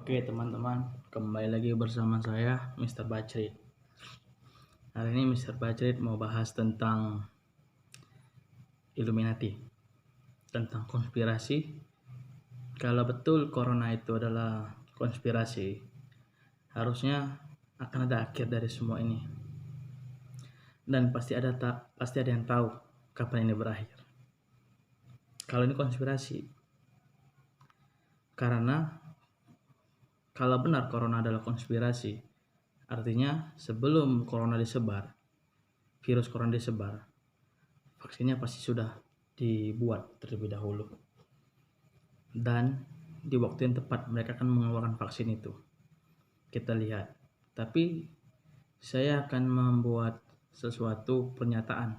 Oke teman-teman, kembali lagi bersama saya Mr. Bacrit. Hari ini Mr. Bacrit mau bahas tentang Illuminati, tentang konspirasi. Kalau betul corona itu adalah konspirasi, harusnya akan ada akhir dari semua ini. Dan pasti ada yang tahu kapan ini berakhir. Kalau ini konspirasi, karena kalau benar corona adalah konspirasi, artinya sebelum corona disebar, virus corona disebar, vaksinnya pasti sudah dibuat terlebih dahulu. Dan di waktu yang tepat mereka akan mengeluarkan vaksin itu. Kita lihat. Tapi saya akan membuat sesuatu pernyataan.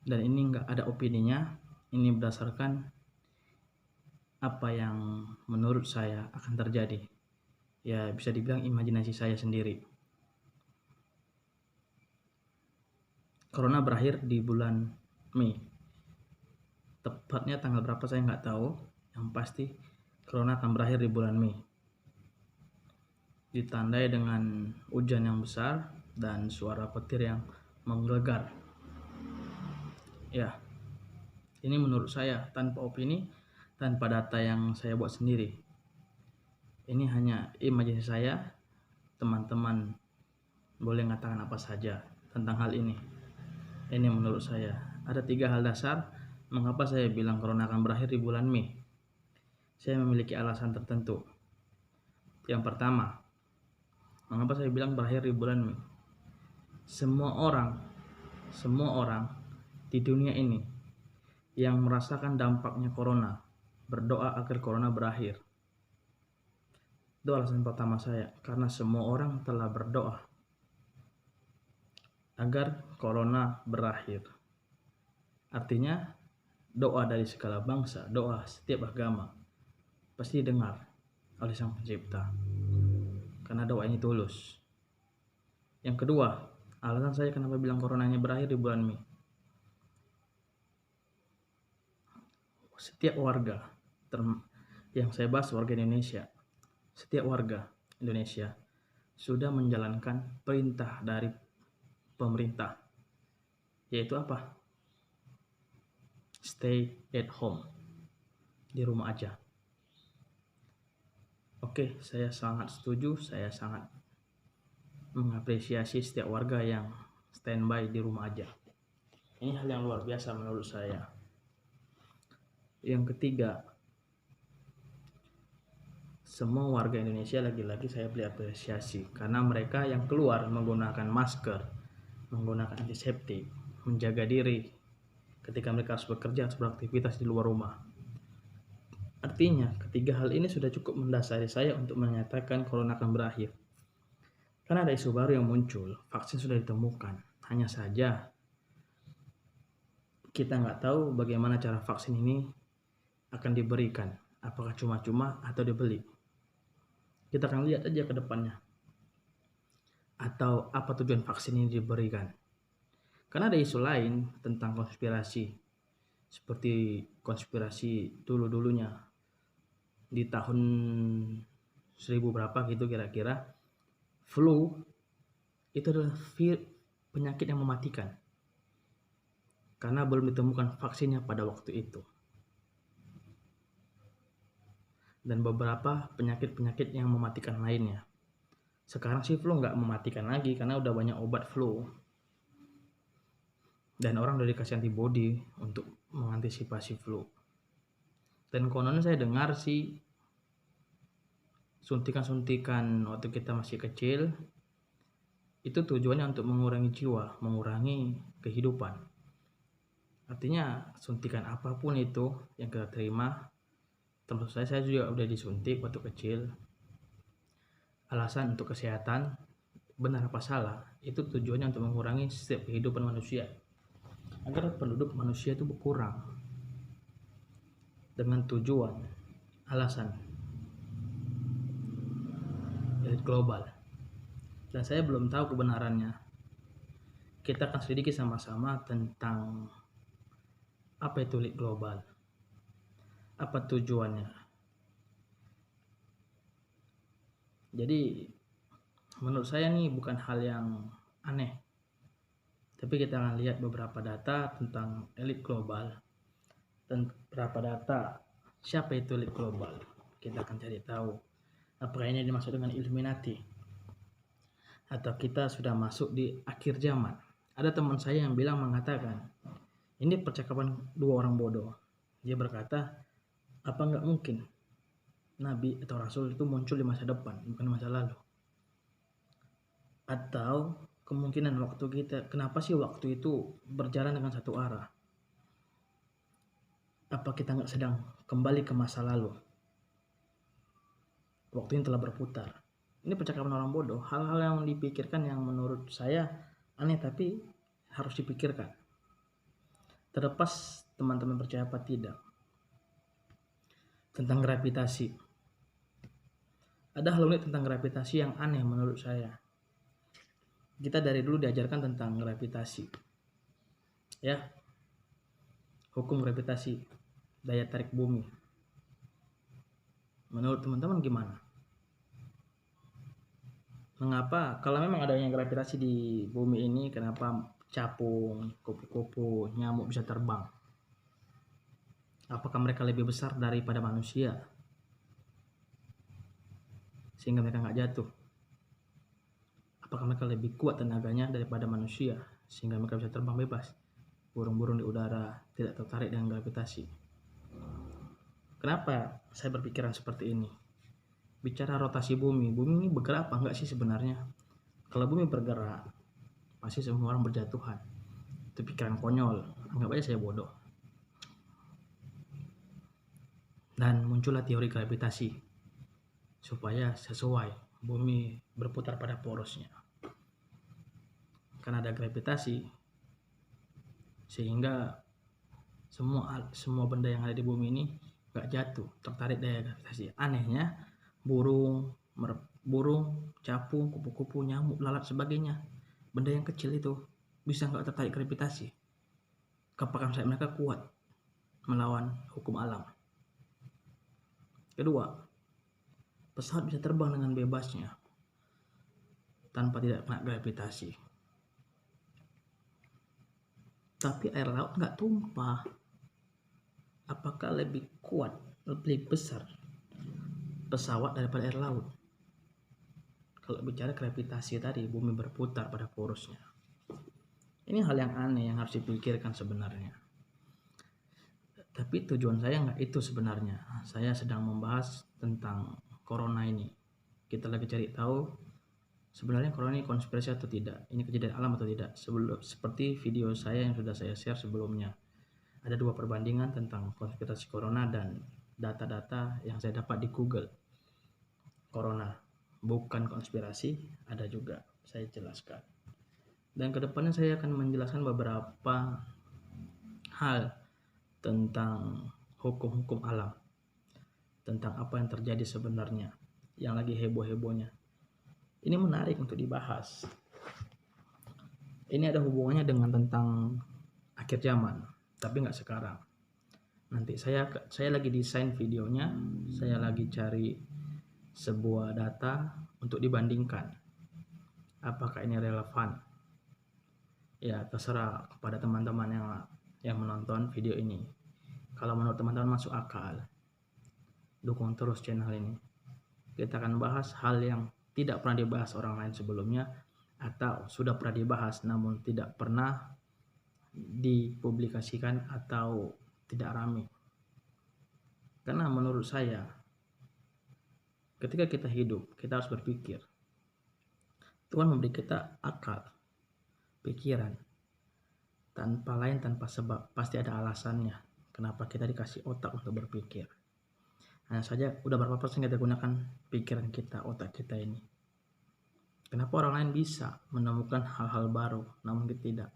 Dan ini nggak ada opininya. Ini berdasarkan apa yang menurut saya akan terjadi. Ya bisa dibilang imajinasi saya sendiri. Corona berakhir di bulan Mei. Tepatnya tanggal berapa saya nggak tahu. Yang pasti corona akan berakhir di bulan Mei. Ditandai dengan hujan yang besar dan suara petir yang menggelegar. Ya, ini menurut saya tanpa opini, tanpa data yang saya buat sendiri. Ini hanya imajinasi saya. Teman-teman boleh mengatakan apa saja tentang hal ini. Ini menurut saya. Ada 3 hal dasar mengapa saya bilang corona akan berakhir di bulan Mei. Saya memiliki alasan tertentu. Yang pertama, mengapa saya bilang berakhir di bulan Mei? Semua orang di dunia ini yang merasakan dampaknya corona berdoa agar corona berakhir. Itu alasan pertama saya, karena semua orang telah berdoa agar corona berakhir. Artinya doa dari segala bangsa, doa setiap agama pasti didengar oleh Sang Pencipta, karena doa ini tulus. Yang kedua, alasan saya kenapa bilang coronanya berakhir di bulan Mei. Setiap warga, yang saya bahas warga Indonesia, setiap warga Indonesia sudah menjalankan perintah dari pemerintah, yaitu apa? Stay at home, di rumah aja. Oke, saya sangat setuju, saya sangat mengapresiasi setiap warga yang standby di rumah aja. Ini hal yang luar biasa menurut saya. Yang ketiga, semua warga Indonesia lagi-lagi saya beri apresiasi karena mereka yang keluar menggunakan masker, menggunakan antiseptik, menjaga diri ketika mereka harus bekerja, harus beraktivitas di luar rumah. Artinya, ketiga hal ini sudah cukup mendasari saya untuk menyatakan corona akan berakhir. Karena ada isu baru yang muncul, vaksin sudah ditemukan. Hanya saja, kita nggak tahu bagaimana cara vaksin ini akan diberikan. Apakah cuma-cuma atau dibeli. Kita akan lihat aja ke depannya. Atau apa tujuan vaksin ini diberikan. Karena ada isu lain tentang konspirasi. Seperti konspirasi dulu-dulunya. Di tahun 1000 berapa gitu kira-kira. Flu itu adalah penyakit yang mematikan. Karena belum ditemukan vaksinnya pada waktu itu. Dan beberapa penyakit-penyakit yang mematikan lainnya. Sekarang sih flu nggak mematikan lagi karena udah banyak obat flu. Dan orang udah dikasih antibody untuk mengantisipasi flu. Dan konon saya dengar sih suntikan-suntikan waktu kita masih kecil itu tujuannya untuk mengurangi jiwa, mengurangi kehidupan. Artinya suntikan apapun itu yang kita terima, termasuk saya juga udah disuntik waktu kecil. Alasan untuk kesehatan, benar apa salah, itu tujuannya untuk mengurangi setiap kehidupan manusia, agar penduduk manusia itu berkurang. Dengan tujuan, alasan elit global. Dan saya belum tahu kebenarannya. Kita akan selidiki sama-sama tentang apa itu elit global, apa tujuannya. Jadi menurut saya nih bukan hal yang aneh. Tapi kita akan lihat beberapa data tentang elit global dan beberapa data siapa itu elit global. Kita akan cari tahu apakah ini dimaksud dengan Illuminati atau kita sudah masuk di akhir zaman. Ada teman saya yang mengatakan ini percakapan dua orang bodoh. Dia berkata, apa nggak mungkin Nabi atau Rasul itu muncul di masa depan, bukan masa lalu? Atau kemungkinan waktu kita, kenapa sih waktu itu berjalan dengan satu arah? Apa kita nggak sedang kembali ke masa lalu? Waktu yang telah berputar. Ini percakapan orang bodoh, hal-hal yang dipikirkan yang menurut saya aneh tapi harus dipikirkan. Terlepas teman-teman percaya apa tidak. Tentang gravitasi. Ada hal unik tentang gravitasi yang aneh menurut saya. Kita dari dulu diajarkan tentang gravitasi. Ya. Hukum gravitasi, daya tarik bumi. Menurut teman-teman gimana? Mengapa kalau memang adanya gravitasi di bumi ini, kenapa capung, kupu-kupu, nyamuk bisa terbang? Apakah mereka lebih besar daripada manusia sehingga mereka nggak jatuh? Apakah mereka lebih kuat tenaganya daripada manusia sehingga mereka bisa terbang bebas? Burung-burung di udara tidak tertarik dengan gravitasi. Kenapa saya berpikiran seperti ini? Bicara rotasi bumi ini bergerak apa enggak sih sebenarnya? Kalau bumi bergerak, pasti semua orang berjatuhan. Itu pikiran konyol, anggap aja saya bodoh. Dan muncullah teori gravitasi supaya sesuai bumi berputar pada porosnya. Karena ada gravitasi sehingga semua benda yang ada di bumi ini gak jatuh, tertarik daya gravitasi. Anehnya burung, capung, kupu-kupu, nyamuk, lalat sebagainya, benda yang kecil itu bisa gak tertarik gravitasi. Apakah mereka kuat melawan hukum alam? Kedua, pesawat bisa terbang dengan bebasnya tanpa tidak kena gravitasi. Tapi air laut nggak tumpah. Apakah lebih kuat, lebih besar pesawat daripada air laut? Kalau bicara gravitasi tadi, bumi berputar pada porosnya. Ini hal yang aneh yang harus dipikirkan sebenarnya. Tapi tujuan saya nggak itu sebenarnya. Saya sedang membahas tentang corona ini. Kita lagi cari tahu sebenarnya corona ini konspirasi atau tidak, ini kejadian alam atau tidak. Seperti video saya yang sudah saya share sebelumnya, ada dua perbandingan tentang konspirasi corona dan data-data yang saya dapat di Google. Corona bukan konspirasi, ada juga, saya jelaskan. Dan kedepannya saya akan menjelaskan beberapa hal tentang hukum-hukum alam, tentang apa yang terjadi sebenarnya, yang lagi heboh-hebohnya. Ini menarik untuk dibahas. Ini ada hubungannya dengan tentang akhir zaman, tapi nggak sekarang. Nanti saya lagi desain videonya, saya lagi cari sebuah data untuk dibandingkan. Apakah ini relevan? Ya terserah kepada teman-teman yang menonton video ini. Kalau menurut teman-teman masuk akal, dukung terus channel ini. Kita akan bahas hal yang tidak pernah dibahas orang lain sebelumnya, atau sudah pernah dibahas namun tidak pernah dipublikasikan atau tidak ramai. Karena menurut saya, ketika kita hidup, kita harus berpikir. Tuhan memberi kita akal, pikiran, tanpa sebab, pasti ada alasannya kenapa kita dikasih otak untuk berpikir. Hanya saja udah berapa persen kita gunakan pikiran kita, otak kita ini. Kenapa orang lain bisa menemukan hal-hal baru namun kita tidak?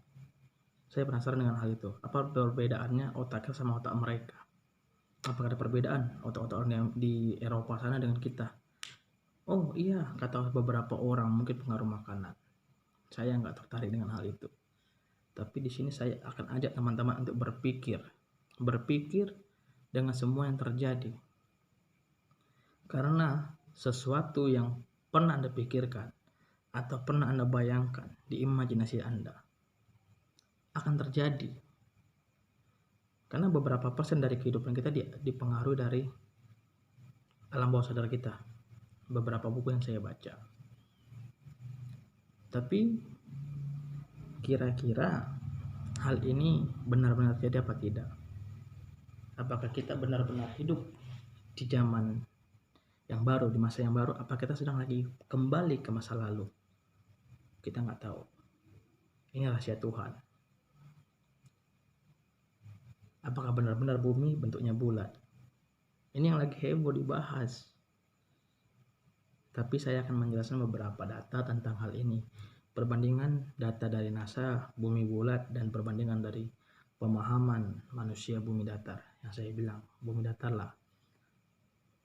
Saya penasaran dengan hal itu. Apa perbedaannya otaknya sama otak mereka? Apakah ada perbedaan otak-otak orang yang di Eropa sana dengan kita? Oh iya, kata beberapa orang, mungkin pengaruh makanan. Saya nggak tertarik dengan hal itu. Tapi di sini saya akan ajak teman-teman untuk berpikir dengan semua yang terjadi. Karena sesuatu yang pernah Anda pikirkan atau pernah Anda bayangkan di imajinasi Anda akan terjadi. Karena beberapa persen dari kehidupan kita dipengaruhi dari alam bawah sadar kita. Beberapa buku yang saya baca. Tapi kira-kira hal ini benar-benar terjadi apa tidak? Apakah kita benar-benar hidup di zaman yang baru, di masa yang baru? Apa kita sedang lagi kembali ke masa lalu? Kita nggak tahu. Ini rahasia Tuhan. Apakah benar-benar bumi bentuknya bulat? Ini yang lagi heboh dibahas. Tapi saya akan menjelaskan beberapa data tentang hal ini. Perbandingan data dari NASA, bumi bulat, dan perbandingan dari pemahaman manusia bumi datar. Yang saya bilang, bumi datar lah.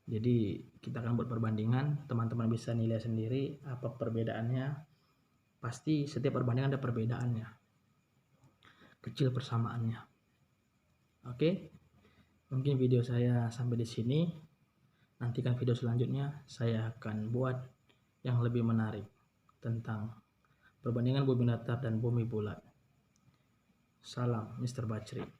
Jadi kita akan buat perbandingan, teman-teman bisa nilai sendiri apa perbedaannya. Pasti setiap perbandingan ada perbedaannya. Kecil persamaannya. Oke? Mungkin video saya sampai di sini. Nantikan video selanjutnya, saya akan buat yang lebih menarik tentang perbandingan bumi datar dan bumi bulat. Salam Mr. Bachri.